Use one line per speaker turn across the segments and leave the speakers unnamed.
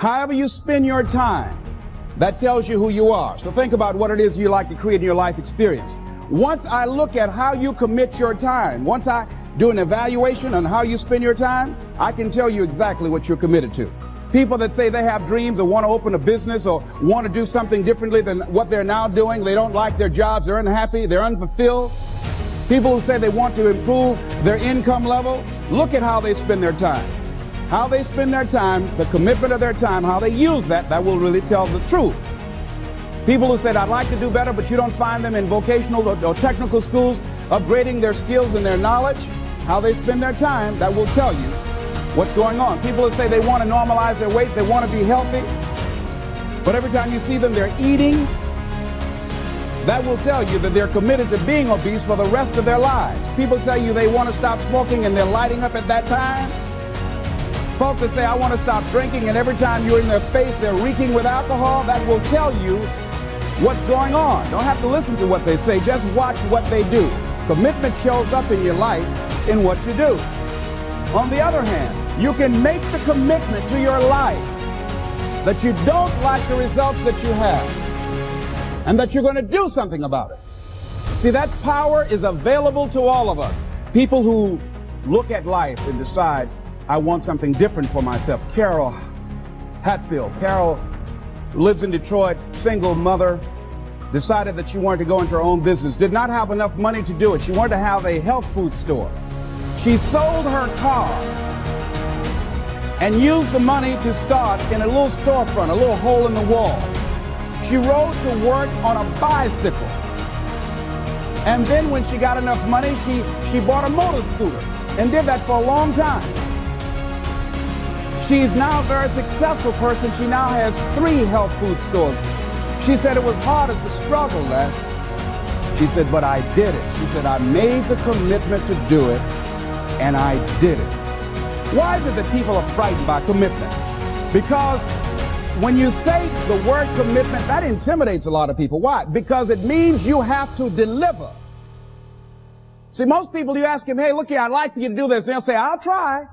However you spend your time, that tells you who you are. So think about what it is you like to create in your life experience. Once I look at how you commit your time, once I do an evaluation on how you spend your time, I can tell you exactly what you're committed to. People that say they have dreams or want to open a business or want to do something differently than what they're now doing, they don't like their jobs, they're unhappy, they're unfulfilled. People who say they want to improve their income level, look at how they spend their time. How they spend their time, the commitment of their time, how they use that will really tell the truth. People who said, I'd like to do better, but you don't find them in vocational or technical schools, upgrading their skills and their knowledge, how they spend their time, that will tell you what's going on. People who say they want to normalize their weight, they want to be healthy, but every time you see them, they're eating, that will tell you that they're committed to being obese for the rest of their lives. People tell you they want to stop smoking and they're lighting up at that time. Folks that say, I want to stop drinking, and every time you're in their face, they're reeking with alcohol, that will tell you what's going on. Don't have to listen to what they say, just watch what they do. Commitment shows up in your life in what you do. On the other hand, you can make the commitment to your life that you don't like the results that you have and that you're going to do something about it. See, that power is available to all of us. People who look at life and decide, I want something different for myself. Carol Hatfield. Carol lives in Detroit, single mother, decided that she wanted to go into her own business, did not have enough money to do it. She wanted to have a health food store. She sold her car and used the money to start in a little storefront, a little hole in the wall. She rode to work on a bicycle. And then when she got enough money, she bought a motor scooter and did that for a long time. She's now a very successful person. She now has 3 health food stores. She said it was hard, it's a struggle, Les. She said, but I did it. She said, I made the commitment to do it, and I did it. Why is it that people are frightened by commitment? Because when you say the word commitment, that intimidates a lot of people. Why? Because it means you have to deliver. See, most people, you ask them, hey, look here, I'd like for you to do this. And they'll say, I'll try.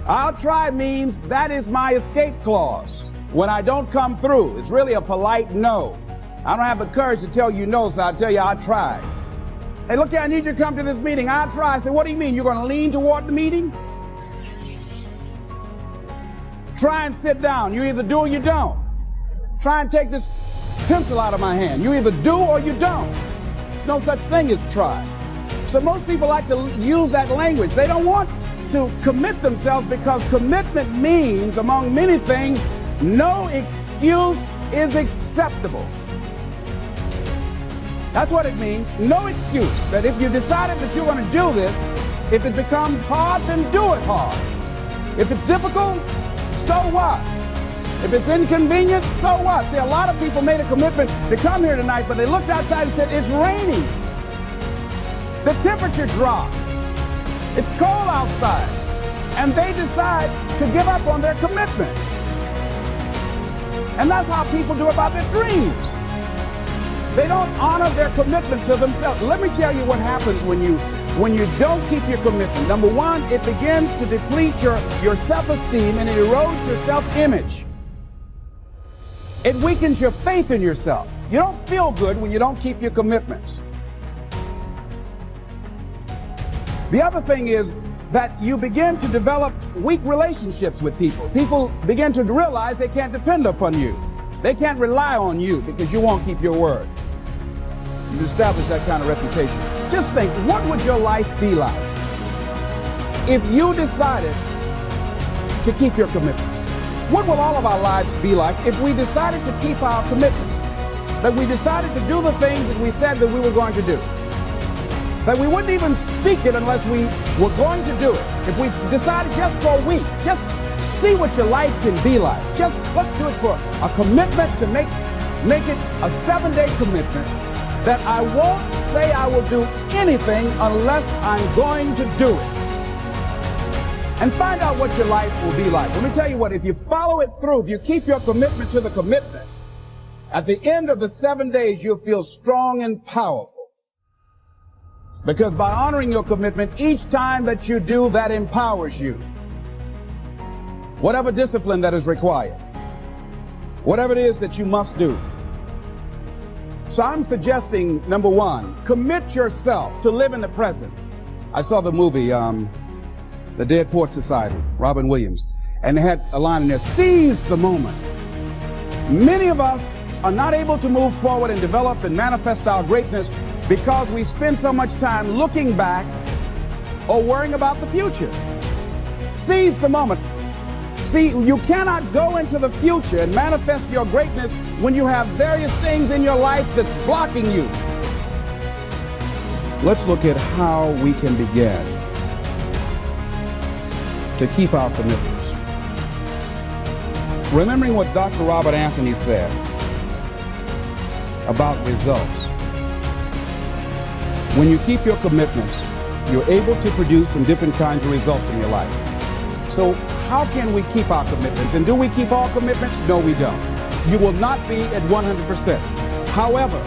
I'll try means that is my escape clause. When I don't come through, it's really a polite no. I don't have the courage to tell you no, so I'll tell you I'll try. Hey, look here, I need you to come to this meeting. I'll try. I say, what do you mean? You're going to lean toward the meeting? Try and sit down. You either do or you don't. Try and take this pencil out of my hand. You either do or you don't. There's no such thing as try. So most people like to use that language. They don't want to commit themselves because commitment means, among many things, no excuse is acceptable. That's what it means. No excuse. That if you decided that you're going to do this, if it becomes hard, then do it hard. If it's difficult, so what? If it's inconvenient, so what? See, a lot of people made a commitment to come here tonight, but they looked outside and said, it's raining. The temperature dropped. It's cold outside. And they decide to give up on their commitment. And that's how people do about their dreams. They don't honor their commitment to themselves. Let me tell you what happens when you don't keep your commitment. Number one, it begins to deplete your self-esteem and it erodes your self-image. It weakens your faith in yourself. You don't feel good when you don't keep your commitments. The other thing is that you begin to develop weak relationships with people. People begin to realize they can't depend upon you. They can't rely on you because you won't keep your word. You've established that kind of reputation. Just think, what would your life be like if you decided to keep your commitments? What will all of our lives be like if we decided to keep our commitments? That we decided to do the things that we said that we were going to do. That we wouldn't even speak it unless we were going to do it. If we decided just for a week, just see what your life can be like. Just let's do it for a commitment to make it a 7-day commitment that I won't say I will do anything unless I'm going to do it. And find out what your life will be like. Let me tell you what, if you follow it through, if you keep your commitment to the commitment, at the end of the 7 days, you'll feel strong and powerful. Because by honoring your commitment, each time that you do, that empowers you. whatever discipline that is required, whatever it is that you must do. So I'm suggesting, number one, commit yourself to live in the present. I saw the movie, The Dead Poets Society, Robin Williams, and they had a line in there, seize the moment. Many of us are not able to move forward and develop and manifest our greatness because we spend so much time looking back or worrying about the future. Seize the moment. See, you cannot go into the future and manifest your greatness when you have various things in your life that's blocking you. Let's look at how we can begin to keep our commitments. Remembering what Dr. Robert Anthony said about results. When you keep your commitments, you're able to produce some different kinds of results in your life. So how can we keep our commitments? And do we keep all commitments? No, we don't. You will not be at 100%. However,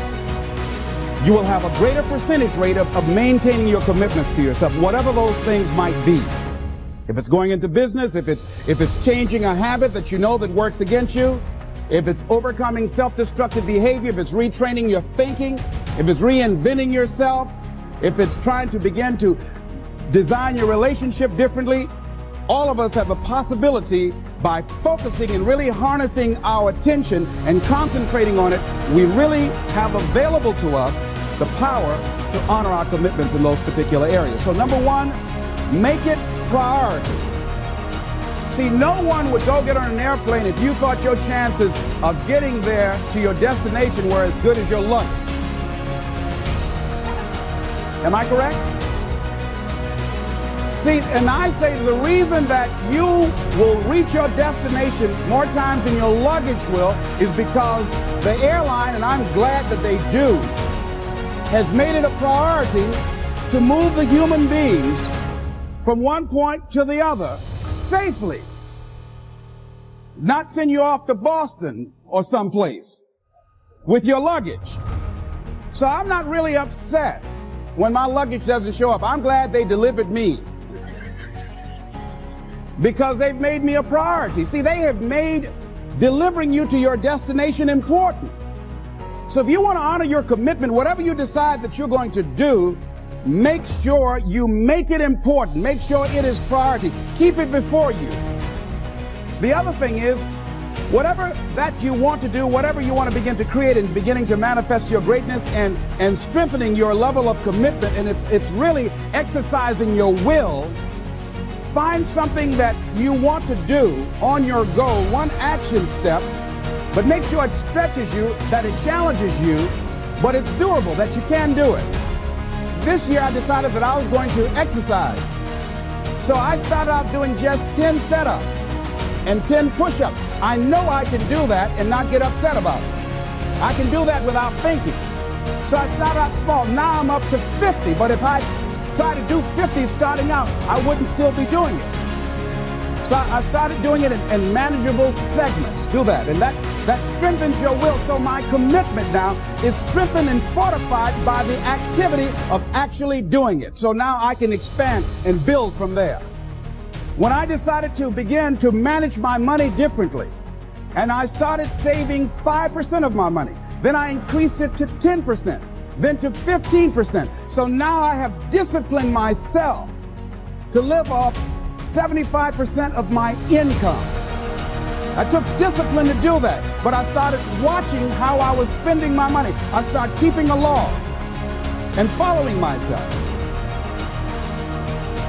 you will have a greater percentage rate of maintaining your commitments to yourself, whatever those things might be. If it's going into business, if it's changing a habit that you know that works against you, if it's overcoming self-destructive behavior, if it's retraining your thinking, if it's reinventing yourself, if it's trying to begin to design your relationship differently, all of us have a possibility by focusing and really harnessing our attention and concentrating on it. We really have available to us the power to honor our commitments in those particular areas. So number one, make it priority. See, no one would go get on an airplane if you thought your chances of getting there to your destination were as good as your luck. Am I correct? See, and I say the reason that you will reach your destination more times than your luggage will is because the airline, and I'm glad that they do, has made it a priority to move the human beings from one point to the other safely. Not send you off to Boston or someplace with your luggage. So I'm not really upset when my luggage doesn't show up. I'm glad they delivered me, because they've made me a priority. See, they have made delivering you to your destination important. So if you want to honor your commitment, whatever you decide that you're going to do, make sure you make it important. Make sure it is priority. Keep it before you. The other thing is, whatever that you want to do, whatever you want to begin to create and beginning to manifest your greatness and strengthening your level of commitment, and it's really exercising your will. Find something that you want to do on your goal, one action step, but make sure it stretches you, that it challenges you, but it's doable, that you can do it. This year I decided that I was going to exercise. So I started out doing just 10 setups and 10 push-ups. I know I can do that and not get upset about it. I can do that without thinking. So I started out small. Now I'm up to 50, but if I try to do 50 starting out, I wouldn't still be doing it. So I started doing it in manageable segments. Do that, and that strengthens your will. So my commitment now is strengthened and fortified by the activity of actually doing it. So now I can expand and build from there. When I decided to begin to manage my money differently, and I started saving 5% of my money, then I increased it to 10%. Then to 15%. So now I have disciplined myself to live off 75% of my income. I took discipline to do that, but I started watching how I was spending my money. I started keeping a log and following myself.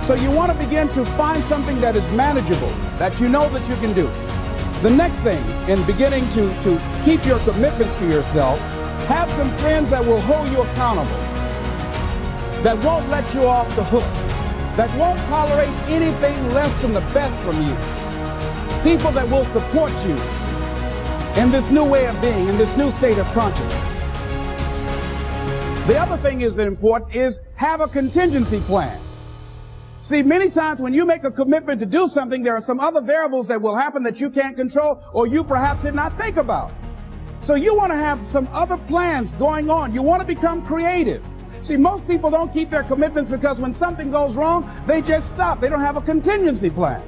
So you want to begin to find something that is manageable, that you know that you can do. The next thing in beginning to keep your commitments to yourself, have some friends that will hold you accountable, that won't let you off the hook, that won't tolerate anything less than the best from you. People that will support you in this new way of being, in this new state of consciousness. The other thing is important is have a contingency plan. See, many times when you make a commitment to do something, there are some other variables that will happen that you can't control or you perhaps did not think about. So you want to have some other plans going on. You want to become creative. See, most people don't keep their commitments because when something goes wrong, they just stop. They don't have a contingency plan.